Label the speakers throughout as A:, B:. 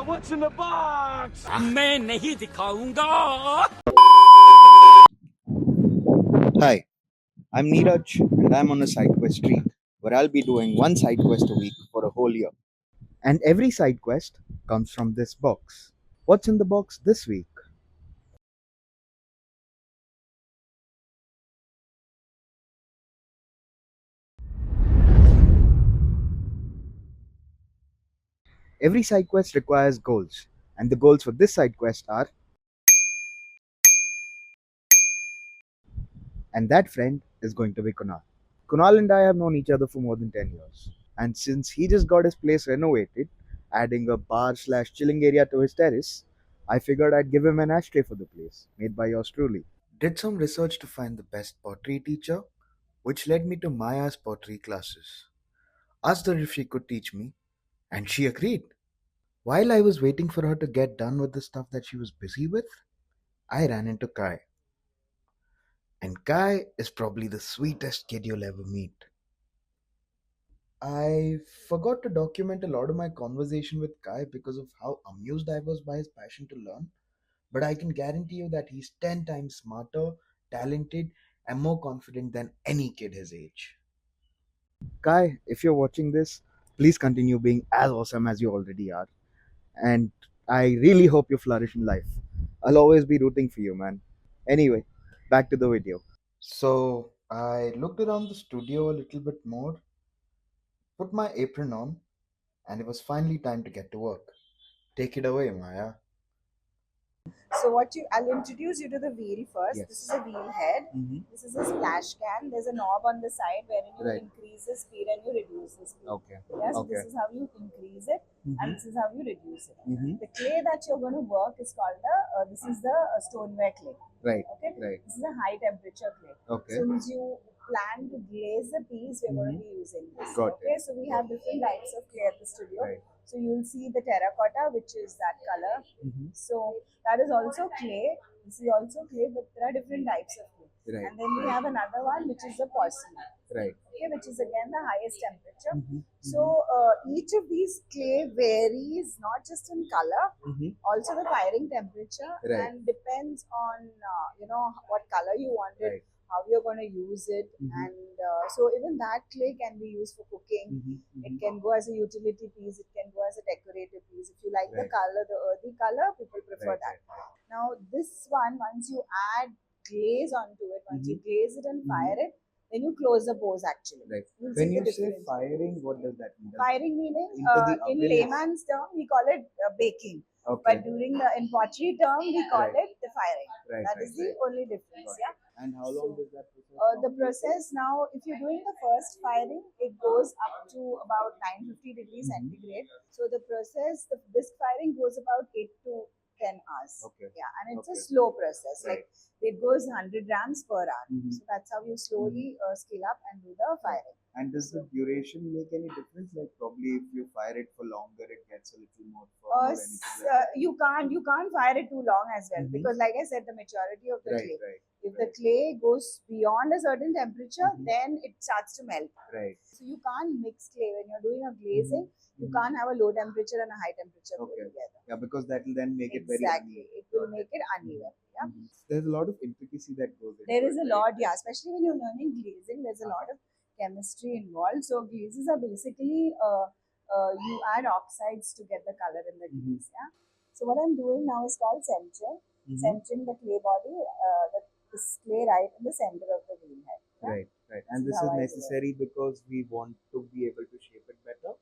A: What's in the box?
B: मैं नहीं दिखाऊंगा.
C: Hi, I'm Neeraj and I'm on a side quest streak where I'll be doing one side quest a week for a whole year. And every side quest comes from this box. What's in the box this week? Every side quest requires goals, and the goals for this side quest are, and that friend is going to be Kunal. Kunal and I have known each other for more than 10 years. And since he just got his place renovated, adding a bar slash chilling area to his terrace, I figured I'd give him an ashtray for the place, made by yours truly. Did some research to find the best pottery teacher, which led me to Maya's pottery classes. Asked her if she could teach me, and she agreed. While I was waiting for her to get done with the stuff that she was busy with, I ran into Kai. And Kai is probably the sweetest kid you'll ever meet. I forgot to document a lot of my conversation with Kai because of how amused I was by his passion to learn, but I can guarantee you that he's 10 times smarter, talented, and more confident than any kid his age. Kai, if you're watching this, please continue being as awesome as you already are. And I really hope you flourish in life. I'll always be rooting for you, man. Anyway, back to the video. So, I looked around the studio a little bit more, put my apron on, and it was finally time to get to work. Take it away, Maya.
D: So I'll introduce you to the wheel first.
C: Yes.
D: This is a wheel head.
C: Mm-hmm.
D: This is a splash can. There's a knob on the side wherein you
C: Right.
D: increase the speed and you reduce the speed.
C: Okay.
D: Yeah, so
C: Okay.
D: this is how you increase it,
C: Mhm.
D: and this is how you reduce it.
C: Mm-hmm.
D: The clay that you're going to work is called this is the stoneware clay.
C: Right.
D: Okay.
C: Right.
D: This is a high temperature clay.
C: Okay.
D: Since you plan to glaze the piece, we're going to be using this.
C: Got it.
D: Okay. So we have different types of clay at the studio.
C: Right.
D: So you'll see the terracotta, which is that color.
C: Mm-hmm.
D: So that is also clay. This is also clay, but there are different types of clay.
C: Right.
D: And then we have another one, which is the porcelain.
C: Right.
D: Okay, which is again the highest temperature.
C: Mm-hmm.
D: So each of these clay varies not just in color,
C: Mm-hmm.
D: also the firing temperature,
C: Right.
D: and depends on what color you want it,
C: Right.
D: how you're going to use it,
C: Mhm.
D: and so even that clay can be used for cooking.
C: Mm-hmm.
D: It can go as a utility piece. It can go as a decorative piece. If you like the
C: Right.
D: color, the earthy color, people prefer
C: Right,
D: that.
C: right.
D: Now this one, once you add glaze onto it, once you glaze it and
C: Mhm.
D: fire it, then you close the pores actually.
C: Right.
D: You'll
C: When
D: see
C: you
D: the
C: say
D: difference.
C: firing, what does that mean?
D: Firing meaning
C: Into the
D: in
C: oven is-
D: layman's term we call it baking,
C: Okay.
D: but in pottery term we call
C: Right.
D: it the firing.
C: Right,
D: That
C: right,
D: is the
C: right.
D: only difference.
C: Got
D: Yeah.
C: And how long
D: So,
C: does that process?
D: The process now, if you're doing the first firing, it goes up to about 950 degrees
C: Mhm.
D: centigrade. So the process, the bisque firing goes about 8 to 10 hours.
C: Okay.
D: Yeah, and it's
C: Okay.
D: a slow process.
C: Right.
D: Like it goes 100 grams per hour.
C: Mhm.
D: So that's how you slowly scale up and do the firing.
C: And does the duration make any difference? Like probably if you fire it for longer, it gets a little more firm or anything like that?
D: You can't fire it too long as well,
C: Mhm.
D: because like I said, the maturity of the
C: Right,
D: clay.
C: right.
D: If the clay goes beyond a certain temperature,
C: Mhm.
D: then it starts to melt.
C: Right.
D: So you can't mix clay when you're doing a glazing. You
C: Mhm.
D: can't have a low temperature and a high temperature go
C: Okay.
D: together.
C: Yeah, because that will then make it very
D: Exactly,
C: uneven.
D: it will make it uneven. Yeah.
C: Mhm. There's a lot of intricacy that goes into
D: There is
C: it,
D: a
C: right?
D: lot, yeah, especially when you're learning glazing, there's a lot of chemistry involved. So glazes are basically you add oxides to get the color in the glaze. Yeah. So what I'm doing now is called centering.
C: Mhm.
D: Centering the clay body, this clay right in the center of the wheel head. Yeah?
C: Right, right. And
D: This
C: this
D: is
C: is
D: how I do it.
C: necessary because we want to be able to shape it better.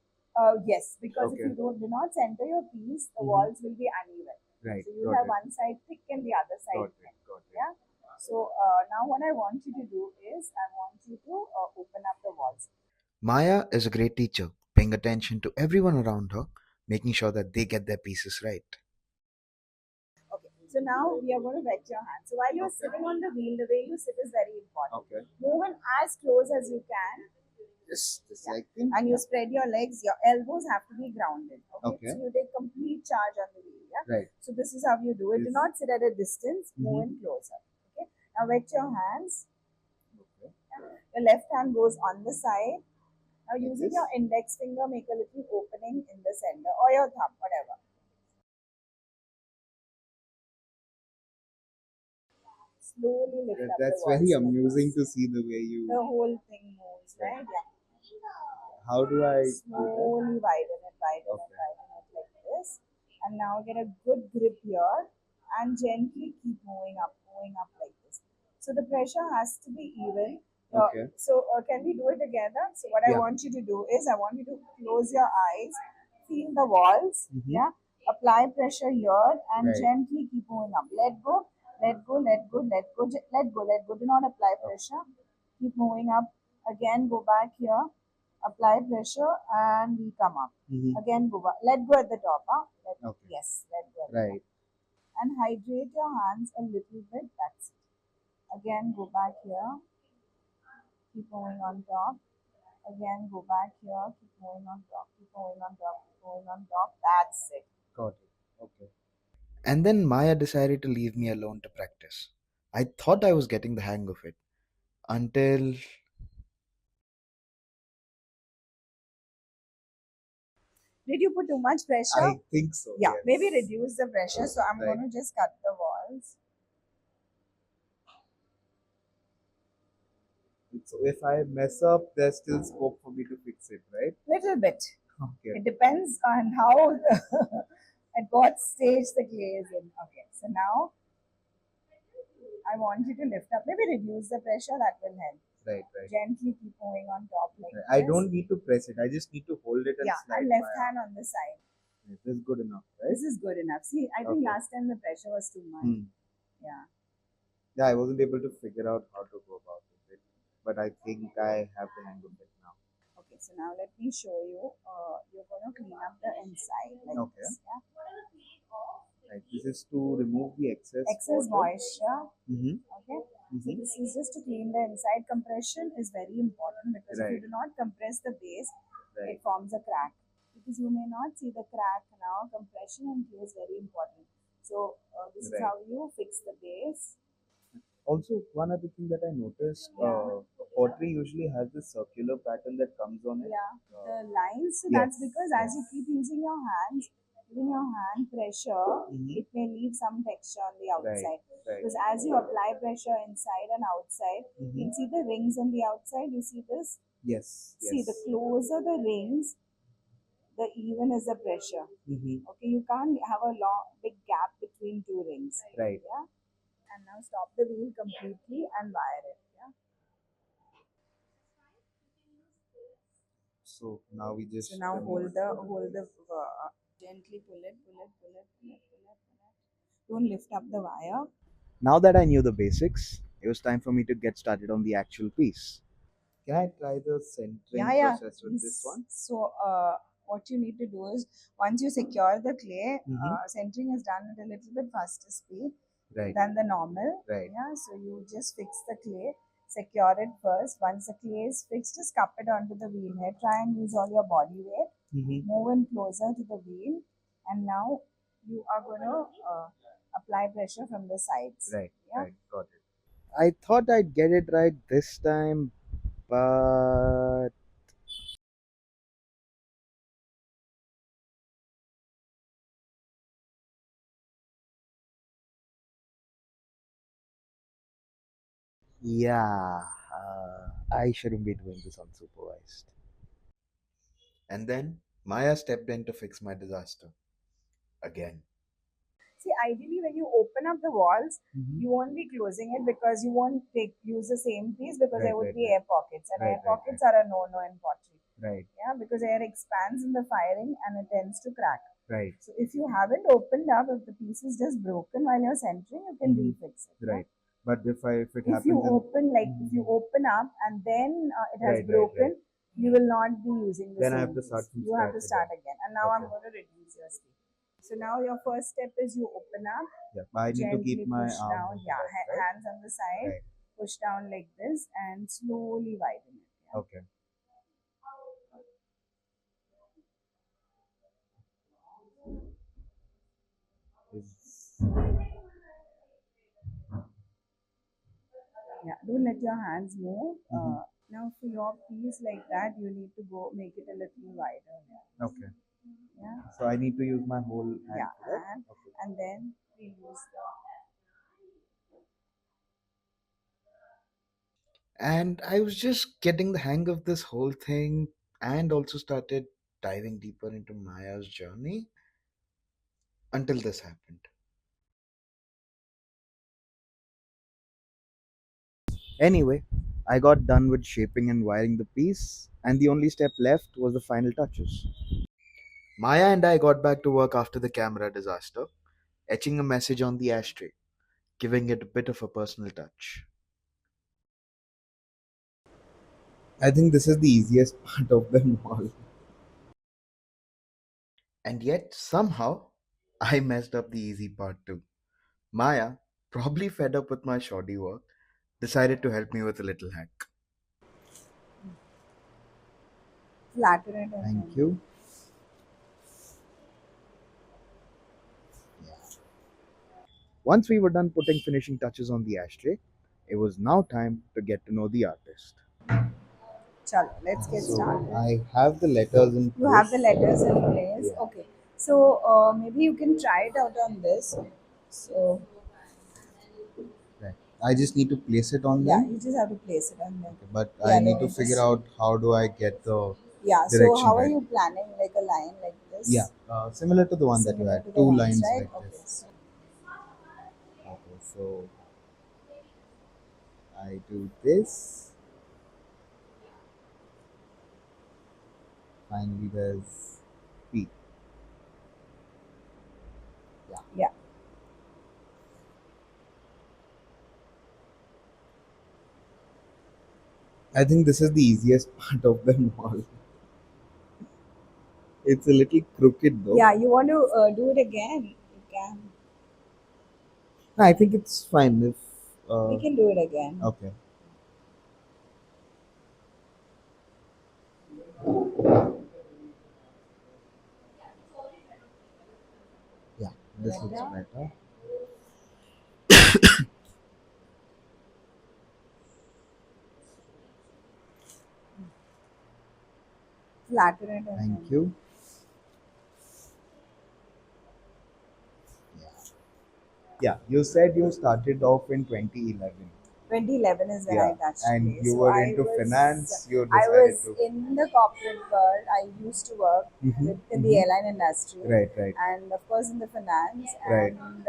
D: Yes, because if
C: Okay.
D: you do not center your piece, the
C: Mhm.
D: walls will be uneven.
C: Right.
D: So you
C: Got
D: have
C: it.
D: one side thick and the other side
C: Got
D: thin.
C: it. Got it.
D: Yeah. So now what I want you to do is I want you to open up the walls.
C: Maya is a great teacher, paying attention to everyone around her, making sure that they get their pieces right.
D: Okay. So now we are going to wet your hands. So while you're
C: Okay.
D: sitting on the wheel, the way you sit is very important.
C: Okay.
D: Move in as close as you can,
C: Just
D: Yeah.
C: like this.
D: and you spread your legs. Your elbows have to be grounded. Okay.
C: Okay.
D: So you take complete charge on the wheel. Yeah.
C: Right.
D: So this is how you do it. Do
C: This-
D: not sit at a distance. Move in closer. Okay. Now wet your hands.
C: Okay.
D: Your left hand goes on the side. Now
C: Like
D: using
C: this?
D: your index finger, make a little opening in the center, or your thumb, whatever. slowly lift up the
C: That's
D: walls
C: very
D: like
C: amusing
D: this.
C: to see the way
D: The
C: you.
D: whole thing moves,
C: Right.
D: right? Yeah.
C: How do I do that?
D: Slowly widen it, widen it,
C: Okay.
D: widen it like this. And now get a good grip here and gently keep moving up like this. So the pressure has to be even.
C: Okay.
D: Can we do it together? So what I
C: Yeah.
D: want you to do is I want you to close your eyes, feel the walls,
C: Mhm.
D: yeah. Apply pressure here and
C: Right.
D: gently keep moving up. Let go, let go, let go, let go, let go, let go. Do not apply pressure. Keep moving up. Again, go back here, apply pressure, and we come up.
C: Mhm.
D: Again, go back. Let go at the top. Huh?
C: Okay.
D: Yes, let go at the top.
C: Right.
D: And hydrate your hands a little bit. That's it. Again, go back here. Keep moving on top. Again, go back here. Keep moving on top. Keep moving on top. Keep moving on top. That's it.
C: Got it. Okay. And then Maya decided to leave me alone to practice. I thought I was getting the hang of it until
D: Did you put too much pressure?
C: I think so.
D: Yeah,
C: Yes.
D: maybe reduce the pressure. So I'm
C: Right.
D: going to just cut the walls.
C: So if I mess up, there's still scope for me to fix it, right?
D: Little bit.
C: Okay.
D: It depends on how, at what stage the clay is in. Okay, so now I want you to lift up. Maybe reduce the pressure. That will help.
C: Right, right.
D: Gently keep moving on top like
C: Right.
D: this.
C: I don't need to press it. I just need to hold it and
D: Yeah,
C: slide
D: and left
C: my
D: hand on the side.
C: arm. This is good enough, right?
D: This is good enough. See, I think
C: Okay.
D: last time the pressure was too much. Yeah.
C: Yeah, I wasn't able to figure out how to go about it, but I think I have the hang of it now.
D: Okay, so now let me show you. You're going to clean up the inside like
C: Okay.
D: this. Yeah.
C: Right. This is to remove the
D: Excess
C: water.
D: moisture.
C: Mm-hmm.
D: Okay. So
C: Mm-hmm.
D: this is just to clean the inside. Compression is very important because if you
C: Right.
D: do not compress the base,
C: Right.
D: it forms a crack. Because you may not see the crack now. Compression and glue is very important. So this is
C: Right.
D: how you fix the base.
C: Also, one other thing that I noticed,
D: Yeah.
C: pottery usually has this circular pattern that comes on it.
D: Yeah, the lines. So
C: Yes,
D: that's because as you keep using your hands, giving your hand pressure,
C: Mhm.
D: it may leave some texture on the
C: Right,
D: outside.
C: right.
D: Because as you apply pressure inside and outside,
C: Mhm.
D: you see the rings on the outside. You see this.
C: Yes,
D: See, the
C: yes.
D: closer the rings, the even is the pressure.
C: Mm-hmm.
D: Okay, you can't have a long big gap between two rings.
C: Right.
D: Yeah. And now stop the wheel completely and wire it. Yeah.
C: So now we just
D: So now
C: remove.
D: hold the gently pull it, pull it, pull it, pull it, pull it, pull it. Don't lift up the wire.
C: Now that I knew the basics, it was time for me to get started on the actual piece. Can I try the centering
D: Yeah.
C: process with this one?
D: So what you need to do is once you secure the clay,
C: Mhm.
D: centering is done at a little bit faster speed
C: Right.
D: than the normal.
C: Right.
D: Yeah. So you just fix the clay, secure it first. Once the clay is fixed, just cup it onto the wheel head. Try and use all your body weight.
C: Mm-hmm.
D: Move in closer to the wheel, and now you are going to apply pressure from the sides.
C: Right.
D: Yeah.
C: Right. Got it. I thought I'd get it right this time, but yeah, I shouldn't be doing this unsupervised. And then Maya stepped in to fix my disaster again.
D: See, ideally, when you open up the walls,
C: Mhm.
D: you won't be closing it because you won't use the same piece because there
C: Right,
D: would
C: right,
D: be
C: right.
D: air pockets, and
C: Right,
D: air
C: right,
D: pockets are a no-no in pottery.
C: Right,
D: Yeah, because air expands in the firing and it tends to crack.
C: right,
D: So if you haven't opened up, if the piece is just broken while you're centering, you can
C: Mhm.
D: refix it. Yeah?
C: right. But if it
D: If
C: happens
D: you
C: in
D: open if you open up and then it has
C: Right, right,
D: broken,
C: right.
D: you will not be using the
C: Then I
D: same
C: have to start
D: piece.
C: from
D: You have to
C: scratch
D: start again. And now I'm
C: Okay.
D: going to reduce your speed. So now your first step is you open up,
C: Yeah, but I need to
D: gently
C: keep my
D: push
C: arm
D: down. Yeah,
C: right?
D: hands on the side,
C: Right.
D: push down like this, and slowly widen it. Yeah?
C: Okay. Is-
D: Yeah, don't let your hands move.
C: Mhm.
D: Now for your piece like that, you need to go make it a little wider.
C: Okay.
D: Yeah,
C: So I need to use my whole hand
D: yeah,
C: for that?
D: and
C: Okay.
D: and then we use the
C: And I was just getting the hang of this whole thing and also started diving deeper into Maya's journey until this happened. Anyway, I got done with shaping and wiring the piece, and the only step left was the final touches. Maya and I got back to work after the camera disaster, etching a message on the ashtray, giving it a bit of a personal touch. I think this is the easiest part of them all. And yet, somehow, I messed up the easy part too. Maya, probably fed up with my shoddy work, decided to help me with a little hack.
D: Flatten it and
C: Thank
D: then.
C: you. Once we were done putting finishing touches on the ashtray, it was now time to get to know the artist.
D: Chalo, let's get
C: So
D: started.
C: I have the letters in
D: You have the
C: place.
D: letters in place.
C: Yeah.
D: Okay. So maybe you can try it out on this. So
C: Right. I just need to place it on
D: yeah,
C: them.
D: you just have to place it on them.
C: Okay, but I
D: Yeah,
C: need
D: then
C: to
D: you
C: figure
D: just
C: out how do I get the
D: yeah. So
C: direction
D: how are
C: right.
D: you planning like a line like
C: Yeah,
D: this?
C: similar to the one that you
D: Similar
C: had,
D: to the
C: two
D: ones,
C: lines
D: right?
C: like
D: Okay.
C: this. Okay, so I do this. Finally, there's P. Yeah.
D: Yeah.
C: I think this is the easiest part of them all. It's a little crooked though.
D: Yeah. You want to do it again? You can.
C: I think it's fine if.
D: We can do it again.
C: Okay. Yeah, this looks
D: Better.
C: better.
D: Flatten it and
C: Thank
D: then.
C: you. Yeah. Yeah, you said you started off in 2011.
D: 2011 is when I
C: Yeah,
D: touched
C: and
D: clay.
C: you
D: So
C: were into finance. You decided to.
D: in the corporate world. I used to work
C: Mm-hmm,
D: in the
C: mm-hmm.
D: airline industry,
C: Right, right,
D: and of course in the finance.
C: right.
D: And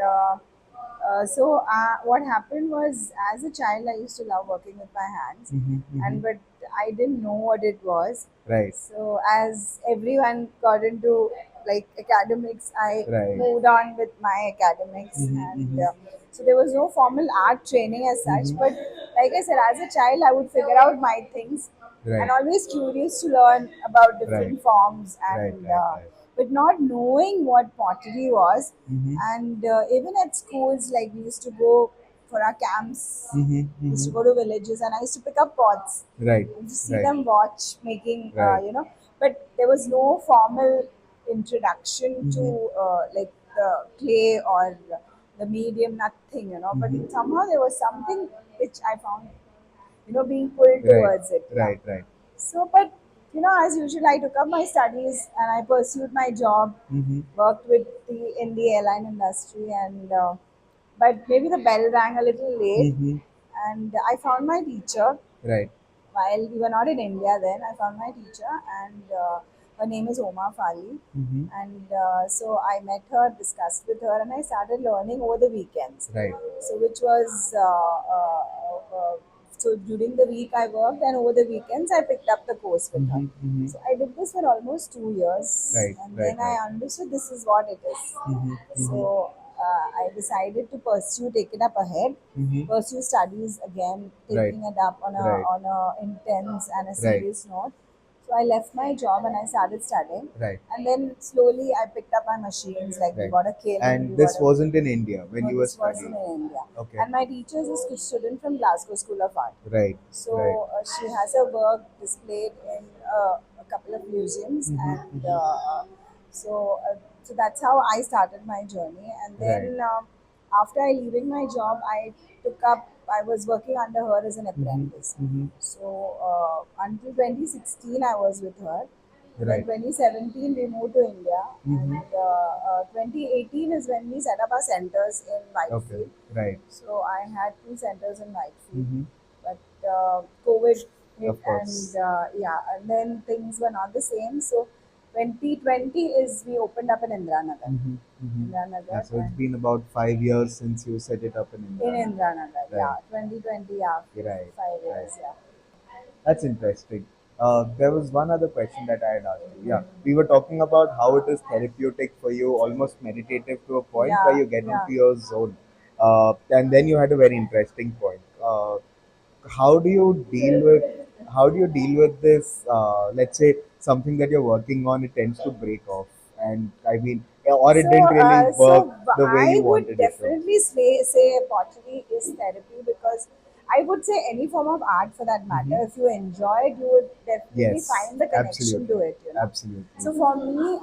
D: what happened was, as a child, I used to love working with my hands,
C: Mm-hmm, mm-hmm.
D: and but I didn't know what it was.
C: Right,
D: So as everyone got into like academics, I
C: right.
D: moved on with my academics,
C: Mm-hmm,
D: and
C: mm-hmm,
D: so there was no formal art training as such.
C: mm-hmm.
D: But like I said, as a child, I would figure out my things,
C: Right,
D: and always curious to learn about
C: right,
D: different forms,
C: right,
D: and
C: right, right.
D: but not knowing what pottery was.
C: Mm-hmm,
D: And even at schools, like we used to go for our camps,
C: mm-hmm,
D: we used to
C: mm-hmm.
D: go to villages, and I used to pick up pots
C: Right,
D: and just see
C: right,
D: them watch making,
C: right.
D: but there was no formal introduction to
C: Mm-hmm,
D: like the clay or the medium, nothing, But
C: mm-hmm.
D: somehow there was something which I found, being pulled
C: Right,
D: towards it. Yeah.
C: right, right.
D: So, but as usual, I took up my studies and I pursued my job,
C: Mm-hmm,
D: worked with the in the airline industry, and but maybe the bell rang a little late,
C: mm-hmm.
D: and I found my teacher
C: Right.
D: while we were not in India then. I found my teacher, and her name is Oma Fali.
C: Mm-hmm.
D: And so I met her, discussed with her, and I started learning over the weekends.
C: Right.
D: So, which was so during the week I worked, and over the weekends I picked up the course with her.
C: Mm-hmm, mm-hmm.
D: So I did this for almost 2 years,
C: Right,
D: and
C: right,
D: then
C: right.
D: I understood this is what it is.
C: Mm-hmm, mm-hmm.
D: So I decided to take it up ahead,
C: Mm-hmm.
D: pursue studies again,
C: Right,
D: taking it up
C: right,
D: on a intense and a
C: right,
D: serious note. So I left my job and I started studying,
C: right,
D: and then slowly I picked up my machines. Like we
C: right.
D: got a kiln, we
C: And
D: got
C: this
D: a
C: wasn't in India when
D: no,
C: you were
D: this wasn't
C: studying.
D: in India.
C: Okay.
D: And my teacher is a student from Glasgow School of Art.
C: Right, right.
D: So she has her work displayed in a couple of museums,
C: Mm-hmm,
D: and
C: mm-hmm.
D: so that's how I started my journey. And
C: Right.
D: then after I leaving my job, I took up. I was working under her as an
C: Mm-hmm,
D: apprentice.
C: mm-hmm.
D: So until 2016, I was with her. Then
C: Right.
D: 2017, we moved to India,
C: Mm-hmm.
D: and 2018 is when we set up our centers in
C: Okay.
D: Whitefield.
C: Right.
D: So I had two centers in Whitefield,
C: Mm-hmm.
D: but COVID hit,
C: Of
D: and
C: course.
D: yeah, and then things were not the same. So 2020 is we opened up in Indiranagar.
C: Mm-hmm. Mm-hmm. Yeah,
D: Indiranagar,
C: so it's
D: and
C: been about 5 years since you set it up in
D: in
C: India.
D: Indiranagar,
C: Right,
D: yeah, 2020, yeah,
C: right,
D: 5 years,
C: right.
D: yeah.
C: That's interesting. There was one other question that I had asked you. Yeah, we were talking about how it is therapeutic for you, almost meditative to a point where
D: Yeah,
C: you get
D: yeah.
C: into your zone. And then you had a very interesting point. How do you deal with this? Let's say something that you're working on, it tends to break off, and I mean, or it
D: So,
C: didn't really work the way
D: I
C: you
D: would
C: wanted it to.
D: definitely say pottery is therapy, because I would say any form of art for that matter,
C: Hmm.
D: if you enjoy it, you would definitely
C: Yes,
D: find the connection to
C: absolutely,
D: it.
C: absolutely.
D: So for me,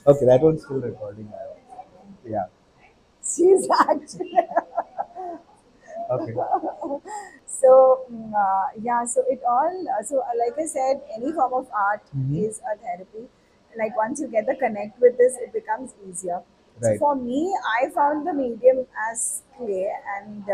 C: Okay, that one's still recording. Yeah.
D: she's actually
C: Okay.
D: yeah, so it all like I said, any form of art
C: Hmm.
D: is a therapy. Like once you get the connect with this, it becomes easier. So
C: Right.
D: for me, I found the medium as clay, and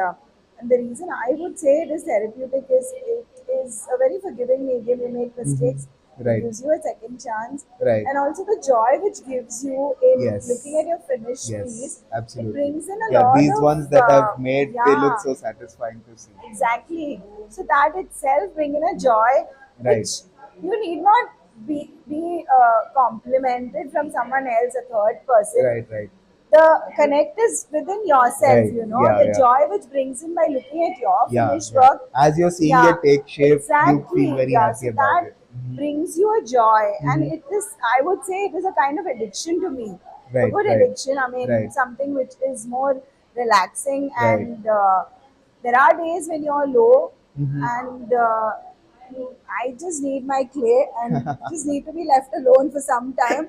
D: the reason I would say it is therapeutic is it is a very forgiving medium. You make
C: Hmm.
D: mistakes, it
C: Right.
D: gives you a second chance,
C: Right.
D: and also the joy which gives you in looking
C: Yes.
D: at your finished piece.
C: Yes.
D: It
C: Absolutely.
D: brings in a
C: Yeah,
D: lot
C: these
D: of
C: ones that I've made, they look
D: yeah.
C: so satisfying to see.
D: Exactly. So that itself bring in a joy
C: Right.
D: which you need not be complimented from someone else, a third person.
C: Right. Right.
D: The connect is within yourself,
C: Right. Yeah.
D: the
C: Yeah.
D: joy which brings in by looking at your
C: Yeah.
D: finished
C: Yeah.
D: work.
C: As you're seeing
D: Yeah,
C: it take shape, you feel
D: exactly.
C: very
D: Yeah,
C: happy
D: so
C: about
D: that
C: it. Hmm.
D: brings you a joy, and
C: Hmm.
D: it is, I would say, it is a kind of addiction to me. A
C: Right.
D: good
C: Right.
D: addiction. I mean,
C: Right.
D: something which is more relaxing,
C: Right.
D: and there are days when you're low,
C: Hmm.
D: and I just need my clay and just need to be left alone for some time,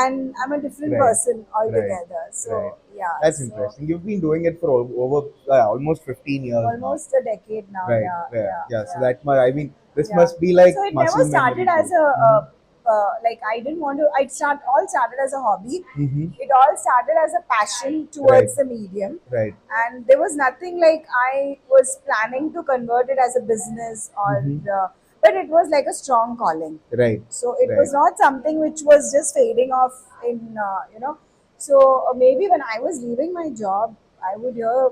D: and I'm a different
C: Right,
D: person
C: right,
D: altogether.
C: right.
D: So yeah,
C: That's
D: so
C: interesting. You've been doing it for over almost 15 years now.
D: almost a decade now.
C: Right,
D: Yeah,
C: yeah,
D: yeah,
C: yeah. So
D: yeah.
C: that much, I mean, this
D: Yeah.
C: must be
D: So
C: like
D: it never
C: muscle
D: started
C: memory
D: as
C: too.
D: a
C: Mm-hmm.
D: like I didn't want to. It start all started as a hobby.
C: Mm-hmm.
D: It all started as a passion
C: Right,
D: towards the medium,
C: right.
D: and there was nothing like I was planning to convert it as a business, or
C: Mm-hmm.
D: but it was like a strong calling.
C: Right,
D: So it
C: right.
D: was not something which was just fading off in So maybe when I was leaving my job, I would hear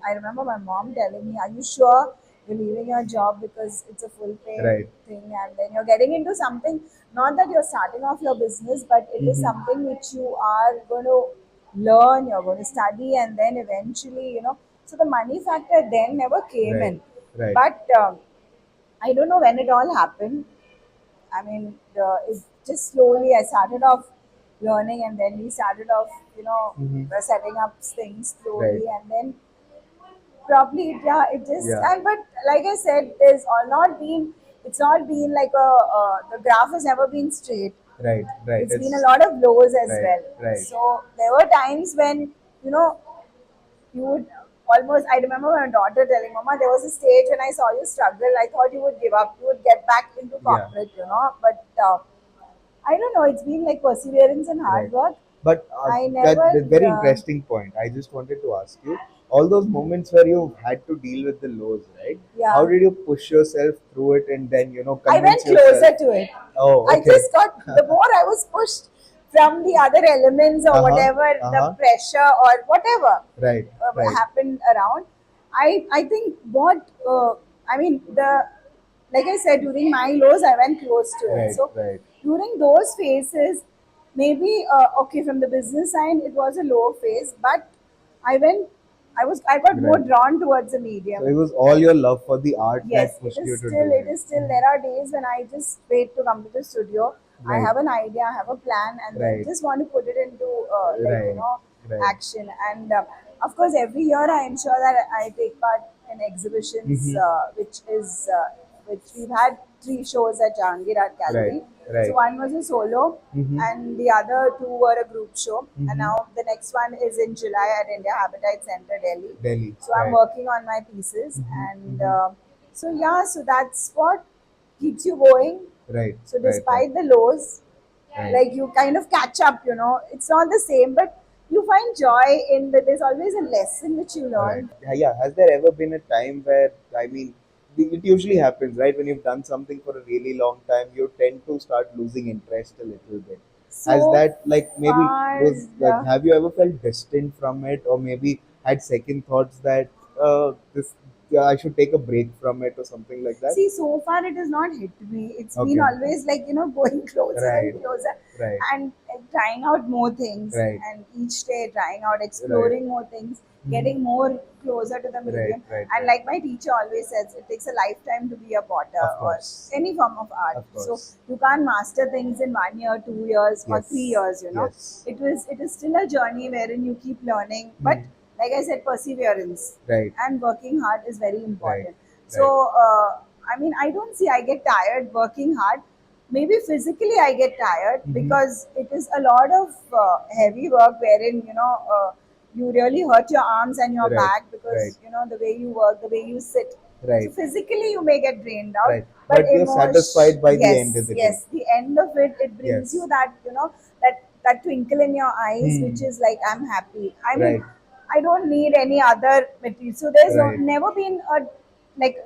D: I remember my mom telling me, "Are you sure you're leaving your job, because it's a full pay
C: Right.
D: thing, and then you're getting into something, not that you're starting off your business, but it is
C: Mm-hmm.
D: something which you are going to learn, you're going to study, and then eventually, so the money factor then never came
C: Right,
D: in.
C: right.
D: But I don't know when it all happened. I mean, it just slowly I started off learning, and then we started off,
C: Mm-hmm.
D: setting up things
C: Right.
D: slowly, and then probably yeah, it just,
C: Yeah.
D: and but like I said, there's all not been, it's not been like the graph has never been straight.
C: Right, right.
D: It's been a
C: It's
D: lot of lows as
C: right,
D: well.
C: right.
D: So there were times when you know you would almost, I remember my daughter telling mama, there was a stage when I saw you struggle, I thought you would give up, you would get back into
C: Yeah.
D: corporate, but I don't know, it's been like perseverance and hard
C: Right.
D: work.
C: But
D: I
C: that
D: never
C: that very interesting point. I just wanted to ask you, all those moments where you had to deal with the lows, right? How
D: yeah,
C: did you push yourself through it and then
D: I
C: convince
D: went
C: yourself?
D: closer to it.
C: Oh,
D: I
C: okay.
D: just got, the more I was pushed from the other elements or
C: Uh huh.
D: whatever,
C: Uh
D: the
C: huh.
D: pressure or whatever
C: Right. Right.
D: happened around. I think what I mean the like I said, during my lows I went close to it.
C: Right.
D: So
C: Right.
D: during those phases, maybe okay, from the business side it was a low phase, but I went I got more
C: Right.
D: drawn towards the
C: So
D: medium.
C: it was all your love for the art
D: Yes,
C: that
D: it
C: pushed
D: is
C: you to
D: still,
C: do
D: it
C: it.
D: is still, there are days when I just wait to come to the studio. I
C: Right.
D: have an idea, I have a plan, and then
C: Right.
D: just want to put it into
C: Right. Right.
D: action. And of course, every year I ensure that I take part in exhibitions,
C: Mm-hmm.
D: which we've had 3 shows at Jahangir Art
C: Right.
D: Gallery. So
C: Right.
D: one was a solo,
C: Mm-hmm.
D: and the other two were a group show. And
C: Mm-hmm.
D: now the next one is in July at India Habitat Center, Delhi.
C: Delhi.
D: So I'm
C: Right.
D: working on my pieces,
C: Mm-hmm.
D: and
C: Mm-hmm.
D: so yeah, so that's what keeps you going.
C: Right.
D: So
C: Right. Right.
D: despite the lows,
C: Right.
D: like you kind of catch up. It's not the same, but you find joy in that. There's always a lesson which you
C: Right.
D: learn.
C: Yeah. Has there ever been a time where, I mean, it usually happens, right? When you've done something for a really long time, you tend to start losing interest a little bit. Has
D: So
C: that, like, maybe
D: far,
C: was like, have you ever felt distant from it, or maybe had second thoughts that this I should take a break from it or something like that?
D: see, so far it has not hit me. It's been
C: Okay.
D: always like, going closer and
C: Right.
D: closer,
C: Right.
D: and trying out more things,
C: Right.
D: and each day trying out,
C: Right.
D: exploring more things,
C: Mhm.
D: getting more closer to the
C: Right.
D: medium.
C: Right.
D: And
C: Right.
D: like my teacher always says, it takes a lifetime to be a potter
C: Of
D: or
C: course.
D: any form of art.
C: Of
D: So
C: course.
D: you can't master things in 1 year, 2 years, or three
C: Yes.
D: years.
C: Yes.
D: It is still a journey wherein you keep learning, but
C: Hmm.
D: like I said, perseverance
C: Right.
D: and working hard is very
C: Right.
D: important. So,
C: Right.
D: I mean, I don't see I get tired working hard. Maybe physically I get tired
C: Mm-hmm.
D: because it is a lot of heavy work wherein, you really hurt your arms and your
C: Right.
D: back
C: Right.
D: because, the way you work, the way you sit. So
C: Right.
D: physically you may get drained out,
C: Right.
D: but
C: But you're satisfied by the end of
D: yes,
C: the day.
D: yes, the end of it, it brings you
C: Yes.
D: that, that twinkle in your eyes, which
C: Hmm.
D: is like, I'm happy. I mean,
C: Right.
D: I don't need any other material. So there's
C: Right.
D: never been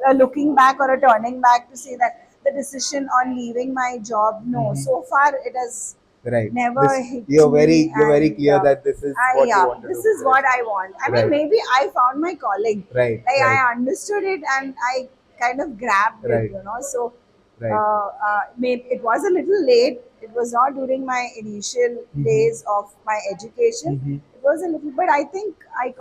D: a looking back or a turning back to say that the decision on leaving my job. No,
C: Hmm.
D: so far it has
C: Right.
D: never
C: This
D: hit me,
C: you're very
D: and
C: clear that this is what you
D: yeah,
C: want to
D: this
C: do for
D: is
C: the
D: what
C: rest of
D: I
C: the
D: want. I
C: day.
D: mean,
C: Right.
D: maybe I found my calling.
C: Right.
D: Like
C: Right.
D: I understood it and I kind of grabbed it.
C: Right.
D: So
C: Right.
D: maybe it was a little late. It was not during my initial
C: Mm-hmm.
D: days of my education.
C: Mm-hmm.
D: It was a little, but I think I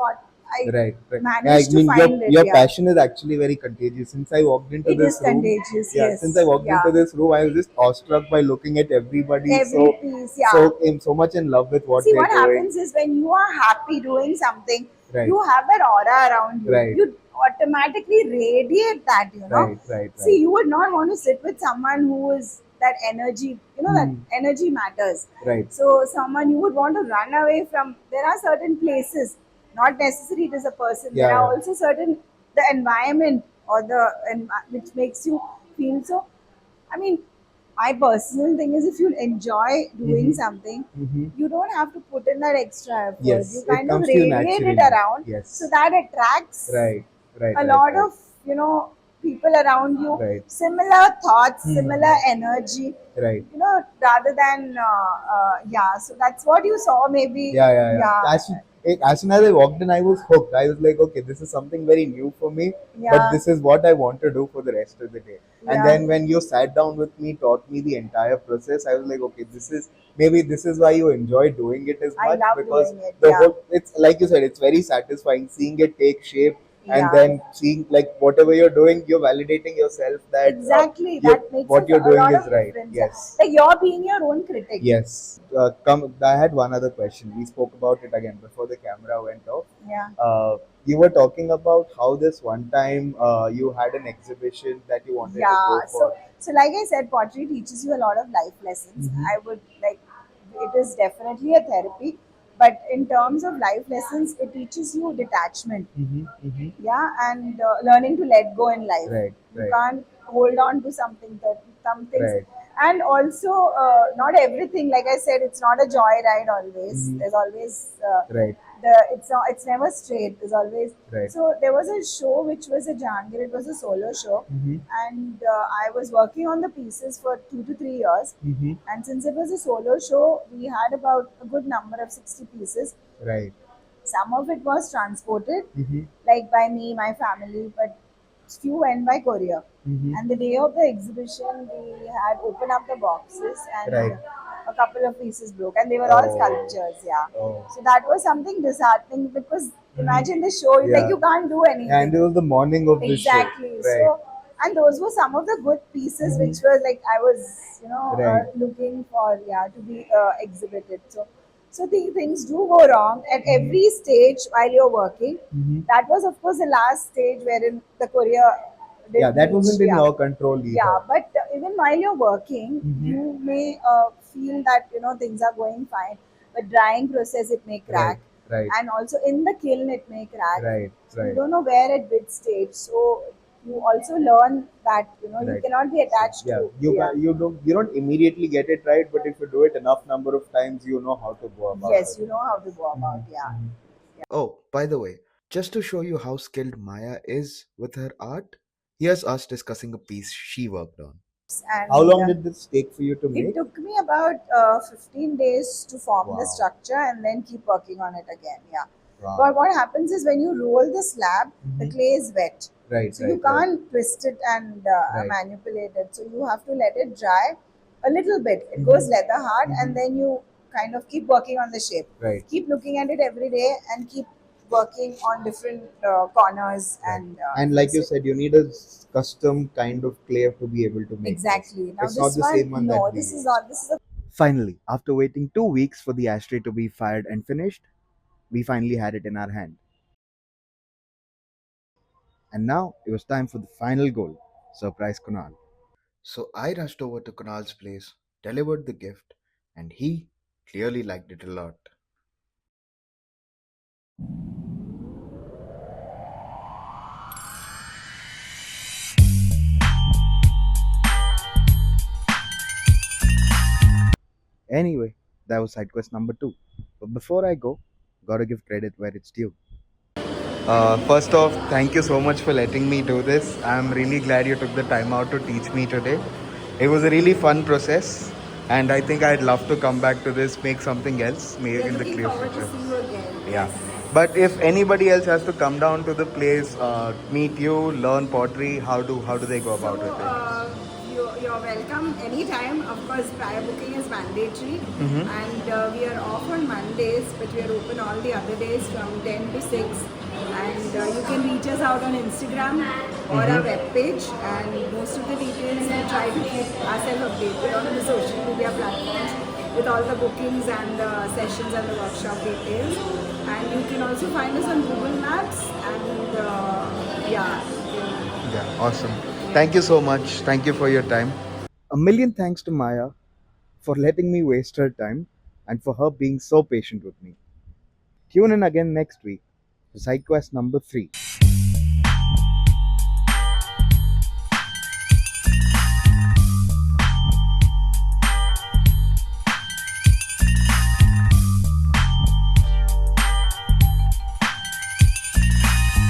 C: Right, right. Yeah, I
D: managed to
C: mean, your
D: find it.
C: your
D: Yeah,
C: passion is actually very contagious. Since I walked into
D: it is
C: this room,
D: contagious.
C: yeah, since I
D: Yes,
C: walked into
D: yeah.
C: this room, I was just awestruck by looking at everybody.
D: Every
C: So,
D: piece, yeah.
C: so I'm so much in love with what
D: See,
C: they're
D: what
C: doing.
D: happens is when you are happy doing something,
C: Right,
D: you have that aura around you.
C: right,
D: You automatically radiate that.
C: right, right,
D: See,
C: right.
D: you would not want to sit with someone who is that energy, that
C: Hmm.
D: energy matters.
C: Right.
D: So, someone you would want to run away from. There are certain places, not necessarily it is a person, there
C: Yeah,
D: are
C: yeah.
D: also certain, the environment or which makes you feel so. I mean, my personal thing is if you enjoy doing
C: Mm-hmm.
D: something,
C: Mm-hmm.
D: you don't have to put in that extra effort. You
C: Yes, it
D: kind of
C: comes to you
D: radiate it
C: naturally.
D: around, so
C: Yes.
D: that attracts
C: Right, right,
D: a
C: right,
D: lot
C: right,
D: of people around you,
C: right.
D: similar thoughts,
C: Hmm.
D: similar energy.
C: Right.
D: Rather than yeah. So that's what you saw, maybe.
C: Yeah, yeah,
D: Yeah,
C: yeah. As soon as I walked in, I was hooked. I was like, okay, this is something very new for me, but
D: yeah,
C: this is what I want to do for the rest of the day. And
D: yeah.
C: then when you sat down with me, taught me the entire process, I was like, okay, this is why you enjoy doing it as
D: I
C: much,
D: love
C: because
D: doing it.
C: the
D: Yeah,
C: whole, it's like you said, it's very satisfying seeing it take shape, and
D: yeah.
C: then seeing like whatever you're doing, you're validating yourself that
D: Exactly.
C: you
D: That makes
C: what you're
D: a
C: doing
D: lot
C: is
D: of
C: right.
D: difference. Yeah.
C: Yes.
D: Like you're being your own critic.
C: Yes. I had one other question. We spoke about it again before the camera went off.
D: Yeah.
C: You were talking about how this one time you had an exhibition that you wanted to
D: Yeah.
C: go for.
D: So like I said, pottery teaches you a lot of life lessons.
C: Mm-hmm.
D: I would like, it is definitely a therapy, but in terms of life lessons, it teaches you detachment.
C: Mm-hmm. Mm-hmm.
D: Yeah, and learning to let go in life.
C: Right.
D: You
C: Right.
D: can't hold on to something, that some things,
C: Right.
D: and also not everything. Like I said, it's not a joyride always.
C: Mm-hmm.
D: There's always
C: Right.
D: it's never straight. There's always.
C: Right.
D: So there was a show which was a Jahangir. It was a solo show,
C: Mm-hmm.
D: and I was working on the pieces for 2 to 3 years.
C: Mm-hmm.
D: And since it was a solo show, we had about a good number of 60 pieces.
C: Right.
D: Some of it was transported,
C: Mm-hmm.
D: like by me, my family, but few went by courier.
C: Mm-hmm.
D: And the day of the exhibition, we had opened up the boxes, and
C: Right.
D: a couple of pieces broke, and they were all
C: Oh.
D: sculptures. Yeah,
C: Oh.
D: so that was something disheartening because
C: Mm-hmm.
D: imagine the show, like
C: Yeah.
D: you can't do
C: And
D: anything.
C: it was the morning of the show.
D: Exactly.
C: Right.
D: So, and those were some of the good pieces
C: Mm-hmm.
D: which were like I was,
C: Right.
D: looking for, yeah, to be exhibited. So the things do go wrong at
C: Mm-hmm.
D: every stage while you're working.
C: Mm-hmm.
D: That was, of course, the last stage wherein the courier
C: Yeah,
D: didn't
C: that
D: reach.
C: wasn't in
D: Yeah,
C: your control
D: yeah.
C: either.
D: But even while you're working,
C: Mm-hmm.
D: you may feel that things are going fine, but drying process it may
C: Right,
D: crack,
C: right,
D: and also in the kiln it may crack.
C: right,
D: So you
C: right.
D: don't know where at which stage. So you also learn that you
C: Right.
D: cannot be
C: So
D: attached
C: yeah,
D: to. Yeah.
C: you don't immediately get it right, but if you do it enough number of times, you know how to go about
D: Yes,
C: it.
D: you know how to go about. Yeah.
C: Oh, by the way, just to show you how skilled Maya is with her art, here's us discussing a piece she worked on. How
D: And
C: long did this take for you to
D: it
C: make?
D: took me about 15 days to form the
C: Wow.
D: structure and then keep working on it again. Yeah.
C: Wow.
D: But what happens is when you roll the slab, the
C: Mhm.
D: clay is wet.
C: Right,
D: So you
C: right, right,
D: can't twist it and
C: right.
D: manipulate it. So you have to let it dry a little bit. It goes
C: Mhm.
D: leather hard, and
C: Mhm.
D: then you kind of keep working on the shape.
C: Right,
D: Keep looking at it every day and keep working on different corners
C: right.
D: and
C: And like
D: fix
C: you
D: it.
C: said, you need a custom kind of clay to be able to make this.
D: Exactly. Now
C: It's not
D: this
C: the
D: one,
C: same one that
D: no,
C: we
D: this is
C: used.
D: not. This is a
C: Finally, after waiting 2 weeks for the ashtray to be fired and finished, we finally had it in our hand. And now it was time for the final goal, surprise Kunal. So I rushed over to Kunal's place, delivered the gift, and he clearly liked it a lot. Anyway, that was side quest number 2. But before I go, gotta give credit where it's due. First off, thank you so much for letting me do this. I'm really glad you took the time out to teach me today. It was a really fun process, and I think I'd love to come back to this, make something else, maybe
D: we're
C: in the
D: looking
C: clear
D: forward to
C: future.
D: see you again.
C: Yeah.
D: Yes.
C: But if anybody else has to come down to the place, meet you, learn pottery, how do they go
D: So
C: about with it?
D: you're welcome anytime. Of course, prior booking is mandatory,
C: Mm-hmm.
D: and we are off on Mondays, but we are open all the other days from 10 to 6. And you can reach us out on Instagram or our
C: Mm-hmm.
D: webpage. And most of the details we try to keep ourselves updated on the social media platforms with all the bookings and the sessions and the workshop details. And you can also find us on Google Maps and yeah.
C: Yeah, awesome. Thank you so much. Thank you for your time. A million thanks to Maya for letting me waste her time and for her being so patient with me. Tune in again next week for side quest number 3.